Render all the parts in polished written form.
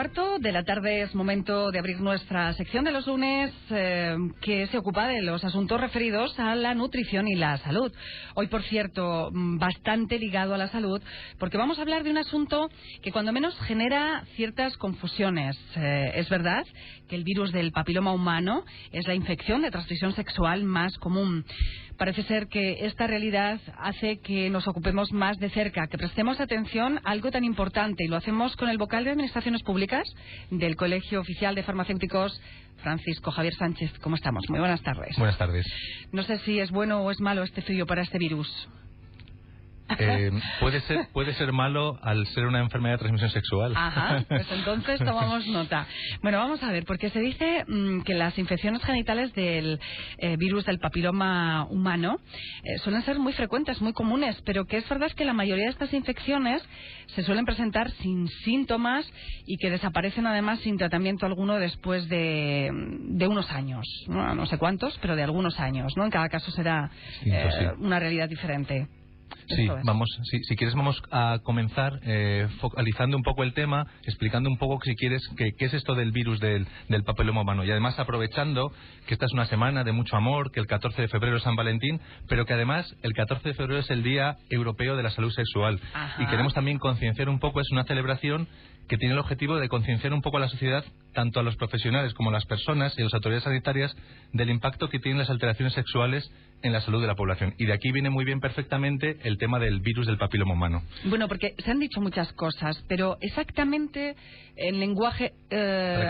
1:15 de la tarde es momento de abrir nuestra sección de los lunes que se ocupa de los asuntos referidos a la nutrición y la salud. Hoy, por cierto, bastante ligado a la salud, porque vamos a hablar de un asunto que cuando menos genera ciertas confusiones. Es verdad que el virus del papiloma humano es la infección de transmisión sexual más común. Parece ser que esta realidad hace que nos ocupemos más de cerca, que prestemos atención a algo tan importante, y lo hacemos con el vocal de Administraciones Públicas del Colegio Oficial de Farmacéuticos, Francisco Javier Sánchez. ¿Cómo estamos? Muy buenas tardes. Buenas tardes. No sé si es bueno o es malo este frío para este virus. Puede ser malo al ser una enfermedad de transmisión sexual. Ajá, pues entonces tomamos nota. Bueno, vamos a ver, porque se dice que las infecciones genitales del virus del papiloma humano suelen ser muy frecuentes, muy comunes, pero que es verdad que la mayoría de estas infecciones se suelen presentar sin síntomas y que desaparecen además sin tratamiento alguno después de unos años. No sé cuántos, pero de algunos años, ¿no? En cada caso será una realidad diferente. Sí, si quieres vamos a comenzar focalizando un poco el tema, explicando un poco, si quieres, qué es esto del virus del papiloma humano. Y además aprovechando que esta es una semana de mucho amor, que el 14 de febrero es San Valentín, pero que además el 14 de febrero es el Día Europeo de la Salud Sexual. Ajá. Y queremos también concienciar un poco, es una celebración que tiene el objetivo de concienciar un poco a la sociedad, tanto a los profesionales como a las personas y a las autoridades sanitarias, del impacto que tienen las alteraciones sexuales en la salud de la población. Y de aquí viene muy bien perfectamente el tema del virus del papiloma humano. Bueno, porque se han dicho muchas cosas, pero exactamente en lenguaje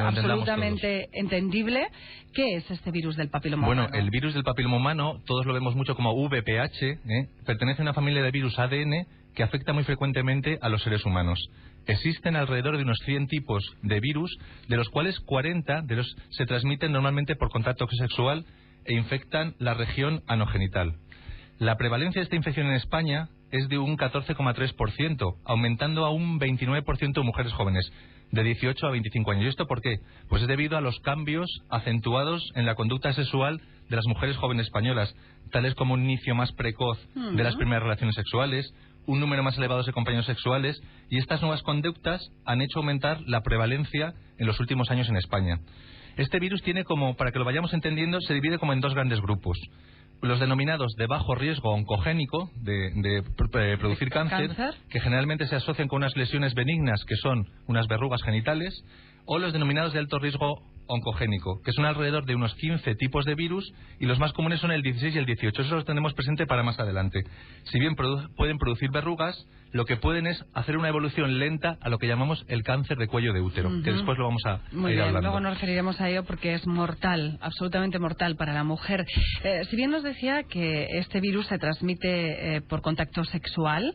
absolutamente entendible, ¿qué es este virus del papiloma humano? Bueno, el virus del papiloma humano, todos lo vemos mucho como VPH, pertenece a una familia de virus ADN que afecta muy frecuentemente a los seres humanos. Existen alrededor de unos 100 tipos de virus, de los cuales 40 se transmiten normalmente por contacto sexual e infectan la región anogenital. La prevalencia de esta infección en España es de un 14,3%, aumentando a un 29% en mujeres jóvenes, de 18 a 25 años. ¿Y esto por qué? Pues es debido a los cambios acentuados en la conducta sexual de las mujeres jóvenes españolas, tales como un inicio más precoz de las primeras relaciones sexuales, un número más elevado de compañeros sexuales, y estas nuevas conductas han hecho aumentar la prevalencia en los últimos años en España. Este virus tiene como, para que lo vayamos entendiendo, se divide como en dos grandes grupos. Los denominados de bajo riesgo oncogénico, de producir cáncer, que generalmente se asocian con unas lesiones benignas, que son unas verrugas genitales, o los denominados de alto riesgo oncogénico, que son alrededor de unos 15 tipos de virus, y los más comunes son el 16 y el 18. Eso los tenemos presente para más adelante. Si bien pueden producir verrugas, lo que pueden es hacer una evolución lenta a lo que llamamos el cáncer de cuello de útero, que después lo vamos a Muy ir bien, hablando. Luego nos referiremos a ello porque es mortal, absolutamente mortal para la mujer. Si bien nos decía que este virus se transmite por contacto sexual,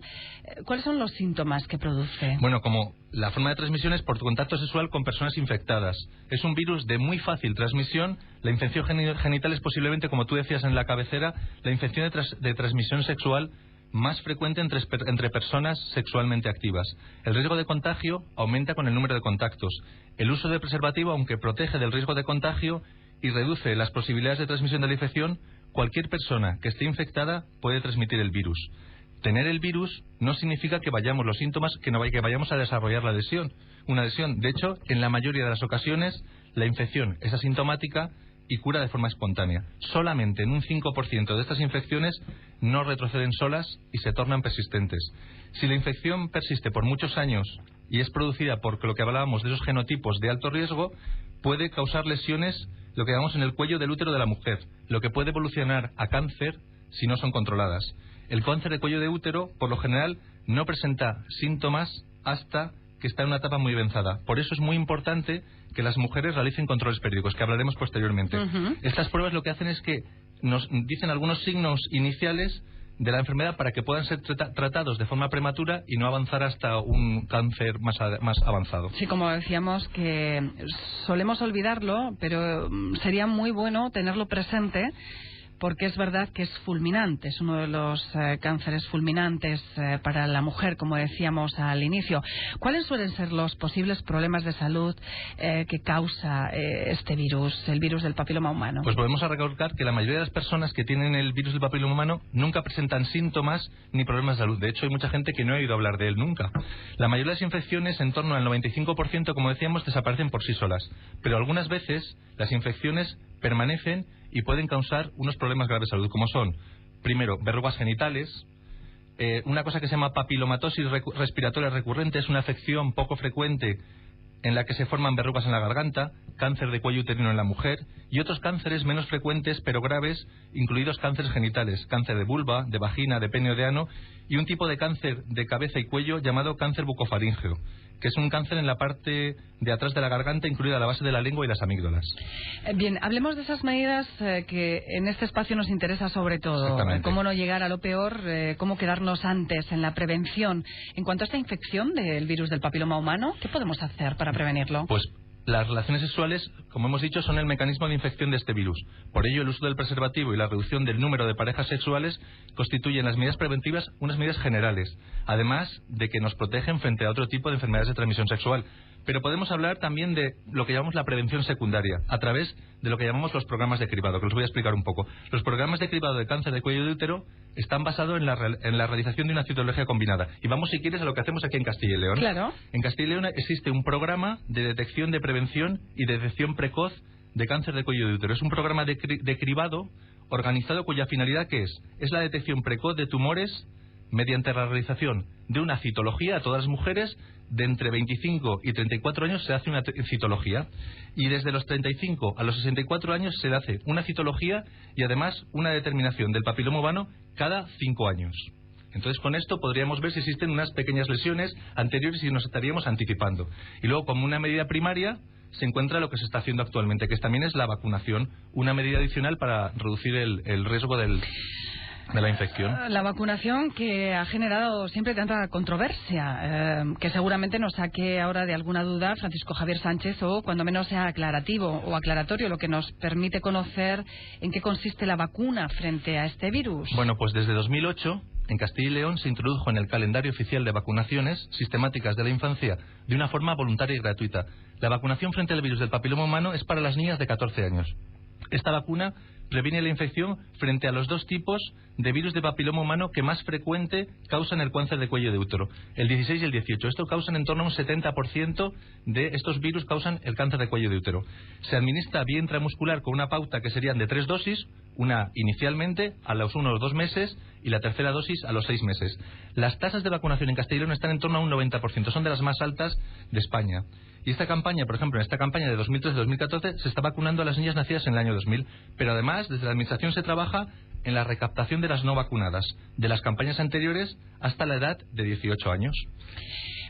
¿cuáles son los síntomas que produce? Bueno, como la forma de transmisión es por contacto sexual con personas infectadas. Es un virus de muy fácil transmisión. La infección genital es posiblemente, como tú decías en la cabecera, la infección de transmisión sexual más frecuente entre personas sexualmente activas. El riesgo de contagio aumenta con el número de contactos. El uso de preservativo, aunque protege del riesgo de contagio y reduce las posibilidades de transmisión de la infección, cualquier persona que esté infectada puede transmitir el virus. Tener el virus no significa que vayamos los síntomas, que vayamos a desarrollar una lesión. De hecho, en la mayoría de las ocasiones, la infección es asintomática y cura de forma espontánea. Solamente en un 5% de estas infecciones no retroceden solas y se tornan persistentes. Si la infección persiste por muchos años y es producida por lo que hablábamos de esos genotipos de alto riesgo, puede causar lesiones, lo que llamamos en el cuello del útero de la mujer, lo que puede evolucionar a cáncer si no son controladas. El cáncer de cuello de útero, por lo general, no presenta síntomas hasta que está en una etapa muy avanzada. Por eso es muy importante que las mujeres realicen controles periódicos, que hablaremos posteriormente. Estas pruebas lo que hacen es que nos dicen algunos signos iniciales de la enfermedad para que puedan ser tratados de forma prematura y no avanzar hasta un cáncer más avanzado. Sí, como decíamos, que solemos olvidarlo, pero sería muy bueno tenerlo presente, porque es verdad que es fulminante, es uno de los cánceres fulminantes para la mujer, como decíamos al inicio. ¿Cuáles suelen ser los posibles problemas de salud que causa este virus, el virus del papiloma humano? Pues podemos recalcar que la mayoría de las personas que tienen el virus del papiloma humano nunca presentan síntomas ni problemas de salud. De hecho, hay mucha gente que no ha oído hablar de él nunca. La mayoría de las infecciones, en torno al 95%, como decíamos, desaparecen por sí solas. Pero algunas veces las infecciones permanecen y pueden causar unos problemas graves de salud, como son, primero, verrugas genitales. Una cosa que se llama papilomatosis respiratoria recurrente, es una afección poco frecuente en la que se forman verrugas en la garganta, cáncer de cuello uterino en la mujer y otros cánceres menos frecuentes pero graves, incluidos cánceres genitales, cáncer de vulva, de vagina, de pene o de ano, y un tipo de cáncer de cabeza y cuello llamado cáncer bucofaríngeo, que es un cáncer en la parte de atrás de la garganta, incluida la base de la lengua y las amígdalas. Bien, hablemos de esas medidas que en este espacio nos interesa sobre todo. Cómo no llegar a lo peor, cómo quedarnos antes en la prevención. En cuanto a esta infección del virus del papiloma humano, ¿qué podemos hacer para prevenirlo? Pues las relaciones sexuales, como hemos dicho, son el mecanismo de infección de este virus. Por ello, el uso del preservativo y la reducción del número de parejas sexuales constituyen las medidas preventivas unas medidas generales, además de que nos protegen frente a otro tipo de enfermedades de transmisión sexual. Pero podemos hablar también de lo que llamamos la prevención secundaria, a través de lo que llamamos los programas de cribado, que os voy a explicar un poco. Los programas de cribado de cáncer de cuello de útero están basados en la realización de una citología combinada. Y vamos, si quieres, a lo que hacemos aquí en Castilla y León. Claro. En Castilla y León existe un programa de detección, de prevención y de detección precoz de cáncer de cuello de útero. Es un programa de cribado organizado cuya finalidad, ¿qué es? Es la detección precoz de tumores mediante la realización de una citología a todas las mujeres. De entre 25 y 34 años se hace una citología, y desde los 35 a los 64 años se hace una citología y además una determinación del papiloma humano cada 5 años. Entonces, con esto podríamos ver si existen unas pequeñas lesiones anteriores y nos estaríamos anticipando. Y luego, como una medida primaria, se encuentra lo que se está haciendo actualmente, que también es la vacunación, una medida adicional para reducir el riesgo de la infección. La vacunación, que ha generado siempre tanta controversia, que seguramente nos saque ahora de alguna duda Francisco Javier Sánchez, o cuando menos sea aclarativo o aclaratorio, lo que nos permite conocer en qué consiste la vacuna frente a este virus. Bueno, pues desde 2008 en Castilla y León se introdujo en el calendario oficial de vacunaciones sistemáticas de la infancia de una forma voluntaria y gratuita. La vacunación frente al virus del papiloma humano es para las niñas de 14 años. Esta vacuna previene la infección frente a los dos tipos de virus de papiloma humano que más frecuente causan el cáncer de cuello de útero, el 16 y el 18. Esto causan en torno a un 70% de estos virus causan el cáncer de cuello de útero. Se administra vía intramuscular con una pauta que serían de 3 dosis, una inicialmente a los 1 o 2 meses y la tercera dosis a los 6 meses. Las tasas de vacunación en Castilla y León están en torno a un 90%, son de las más altas de España. Y esta campaña, por ejemplo, en esta campaña de 2013-2014 se está vacunando a las niñas nacidas en el año 2000, pero además desde la Administración se trabaja en la recaptación de las no vacunadas, de las campañas anteriores hasta la edad de 18 años.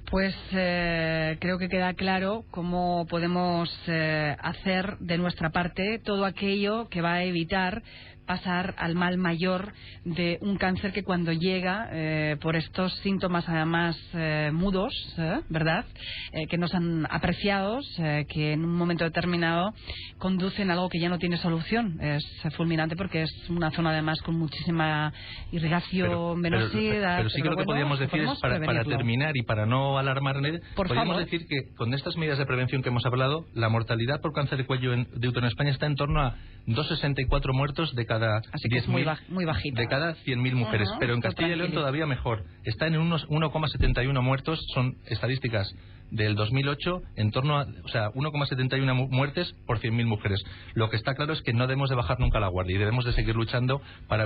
Pues creo que queda claro cómo podemos hacer de nuestra parte todo aquello que va a evitar pasar al mal mayor de un cáncer que cuando llega por estos síntomas además mudos, ¿verdad? Que no son apreciados, que en un momento determinado conducen a algo que ya no tiene solución. Es fulminante porque es una zona además con muchísima irrigación venosa. Pero sí que lo que podríamos decir es, para terminar y para no alarmar, podríamos decir que con estas medidas de prevención que hemos hablado, la mortalidad por cáncer de cuello de útero en España está en torno a 2,64 muertos de cada 10.000, de cada 100.000 mujeres. Pero en Castilla y León todavía mejor. Está en unos 1,71 muertos, son estadísticas del 2008, en torno a 1,71 muertes por 100.000 mujeres. Lo que está claro es que no debemos de bajar nunca la guardia y debemos de seguir luchando para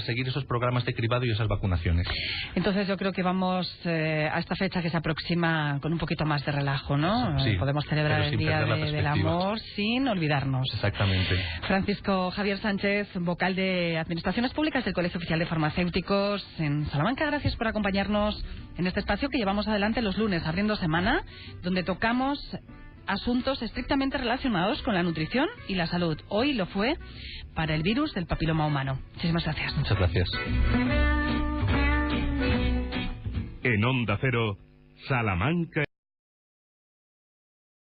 seguir esos programas de cribado y esas vacunaciones. Entonces yo creo que vamos a esta fecha que se aproxima con un poquito más de relajo, ¿no? Sí, podemos celebrar el Día del Amor sin olvidarnos. Exactamente. Francisco Javier Sánchez, vocal de Administraciones Públicas del Colegio Oficial de Farmacéuticos en Salamanca, gracias por acompañarnos en este espacio que llevamos adelante los lunes, abriendo semana, donde tocamos asuntos estrictamente relacionados con la nutrición y la salud. Hoy lo fue para el virus del papiloma humano. Muchísimas gracias. Muchas gracias. En Onda Cero, Salamanca.